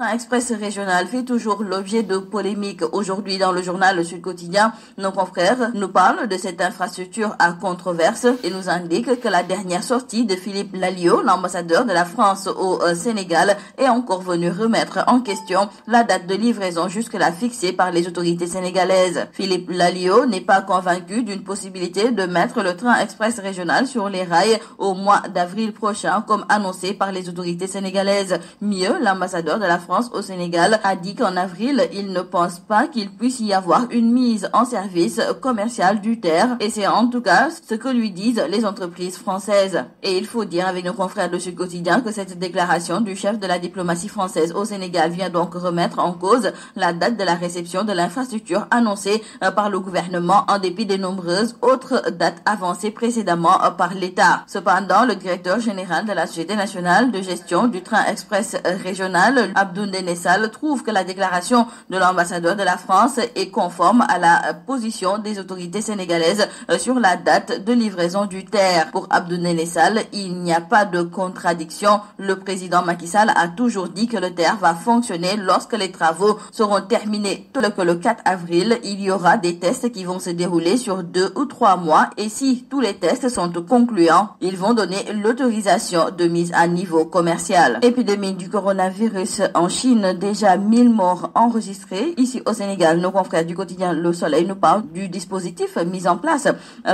train express régional fait toujours l'objet de polémiques. Aujourd'hui, dans le journal Le Sud Quotidien, nos confrères nous parlent de cette infrastructure à controverse et nous indiquent que la dernière sortie de Philippe Lalliot, l'ambassadeur de la France au Sénégal, est encore venu remettre en question la date de livraison jusque-là fixée par les autorités sénégalaises. Philippe Lalliot n'est pas convaincu d'une possibilité de mettre le train express régional sur les rails au mois d'avril prochain, comme annoncé par les autorités sénégalaises. Mieux, l'ambassadeur de la France au Sénégal a dit qu'en avril, il ne pense pas qu'il puisse y avoir une mise en service commercial du TER, et c'est en tout cas ce que lui disent les entreprises françaises. Et il faut dire avec nos confrères de Sud Quotidien que cette déclaration du chef de la diplomatie française au Sénégal vient donc remettre en cause la date de la réception de l'infrastructure annoncée par le gouvernement en dépit des nombreuses autres dates avancées précédemment par l'État. Cependant, le directeur général de la Société nationale de gestion du train express régional, Abdou Ndéné Sall, trouve que la déclaration de l'ambassadeur de la France est conforme à la position des autorités sénégalaises sur la date de livraison du TER. Pour Abdou Ndéné Sall, il n'y a pas de contradiction. Le président Macky Sall a toujours dit que le TER va fonctionner lorsque les travaux seront terminés. Que le 4 avril, il y aura des tests qui vont se dérouler sur 2 ou 3 mois et si tous les tests sont concluants, ils vont donner l'autorisation de mise à niveau commercial. Épidémie du coronavirus en Chine, déjà 1000 morts enregistrés. Ici au Sénégal, nos confrères du quotidien Le Soleil nous parlent du dispositif mis en place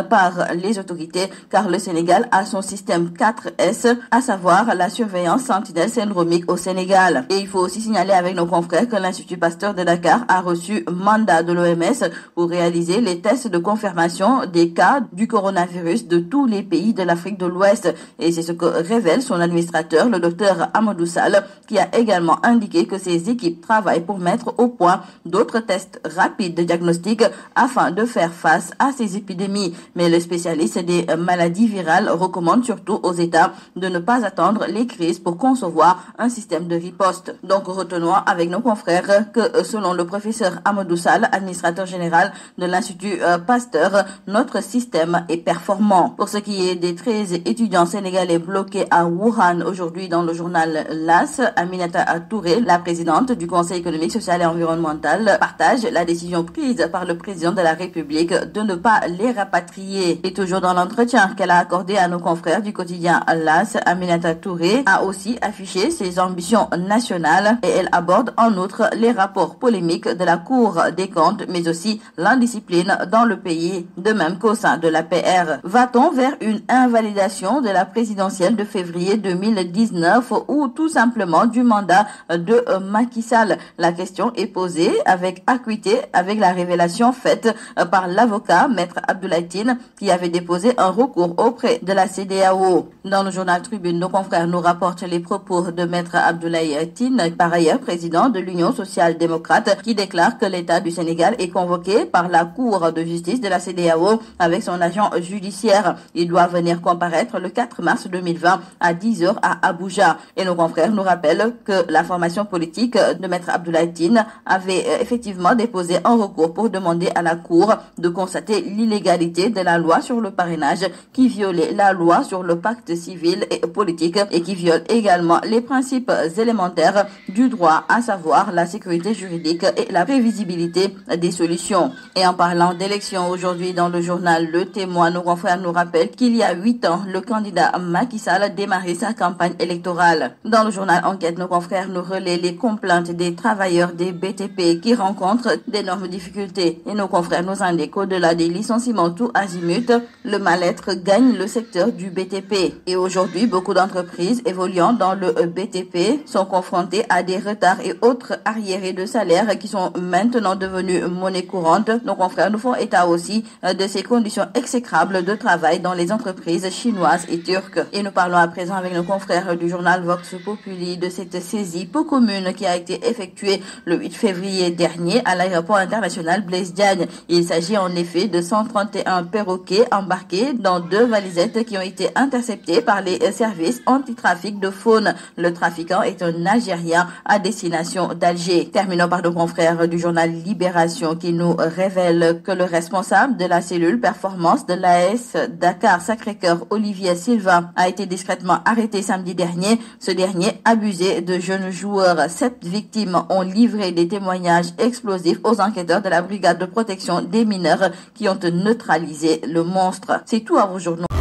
par les autorités car le Sénégal a son système 4S, à savoir la surveillance sentinelle syndromique au Sénégal. Et il faut aussi signaler avec nos confrères que l'Institut Pasteur de Dakar a reçu mandat de l'OMS pour réaliser les tests de confirmation des cas du coronavirus de tous les pays de l'Afrique de l'Ouest. Et c'est ce que révèle son administrateur, le docteur Amadou Sall, qui a également indiqué que ses équipes travaillent pour mettre au point d'autres tests rapides de diagnostic afin de faire face à ces épidémies. Mais le spécialiste des maladies virales recommande surtout aux États de ne pas attendre les crises pour concevoir un système de riposte. Donc retenons avec nos confrères que selon le professeur Amadou Sall, administrateur général de l'Institut Pasteur, notre système est performant. Pour ce qui est des 13 étudiants sénégalais bloqués à Wuhan aujourd'hui dans le journal LAS, Aminata Touré, la présidente du Conseil économique, social et environnemental, partage la décision prise par le président de la République de ne pas les rapatrier. Et toujours dans l'entretien qu'elle a accordé à nos confrères du quotidien LAS, Aminata Touré a aussi affiché ses ambitions nationales et elle aborde en outre les rapports polémiques de la Cour des comptes, mais aussi l'indiscipline dans le pays, de même qu'au sein de l'APR. Va-t-on vers une invalidation de la présidentielle de février 2019 ou tout simplement du mandat de Macky Sall? La question est posée avec acuité avec la révélation faite par l'avocat Maître Abdoulaye Tine qui avait déposé un recours auprès de la CEDEAO. Dans le journal Tribune, nos confrères nous rapportent les propos de Maître Abdoulaye Tine, par ailleurs président de l'Union social-démocrate, qui déclare que l'État du Sénégal est convoqué par la Cour de justice de la CEDEAO avec son agent judiciaire. Il doit venir comparaître le 4 mars 2020 à 10h à Abuja. Et nos confrères nous rappellent que la formation politique de Maître Abdoulaye Tine avait effectivement déposé un recours pour demander à la Cour de constater l'illégalité de la loi sur le parrainage qui violait la loi sur le pacte civil et politique et qui viole également les principes élémentaires du droit, à savoir la sécurité juridique et la prévisibilité des solutions. Et en parlant d'élections aujourd'hui dans le journal Le Témoin, nos confrères nous rappellent qu'il y a 8 ans, le candidat Macky Sall a démarré sa campagne électorale. Dans le journal Enquête, nos confrères nous relaient les complaintes des travailleurs des BTP qui rencontrent d'énormes difficultés. Et nos confrères nous indiquent qu'au-delà des licenciements tout azimut, le mal-être gagne le secteur du BTP. Et aujourd'hui, beaucoup d'entreprises évoluant dans le BTP sont confrontées à des retards et autres arriérés de salaire qui sont maintenant devenus monnaie courante. Nos confrères nous font état aussi de ces conditions exécrables de travail dans les entreprises chinoises et turques. Et nous parlons à présent avec nos confrères du journal Vox Populi de cette saisie peu commune qui a été effectuée le 8 février dernier à l'aéroport international Blaise Diagne. Il s'agit en effet de 131 perroquets embarqués dans 2 valisettes qui ont été interceptées par les services anti-trafic de faune. Le trafiquant est un Algérien à destination d'Alger. Terminons par nos confrères du journal Libération qui nous révèle que le responsable de la cellule performance de l'AS Dakar Sacré-Cœur, Olivier Silva, a été discrètement arrêté samedi dernier. Ce dernier abusé de jeunes joueurs. joueurs. 7 victimes ont livré des témoignages explosifs aux enquêteurs de la brigade de protection des mineurs qui ont neutralisé le monstre. C'est tout à vos journaux.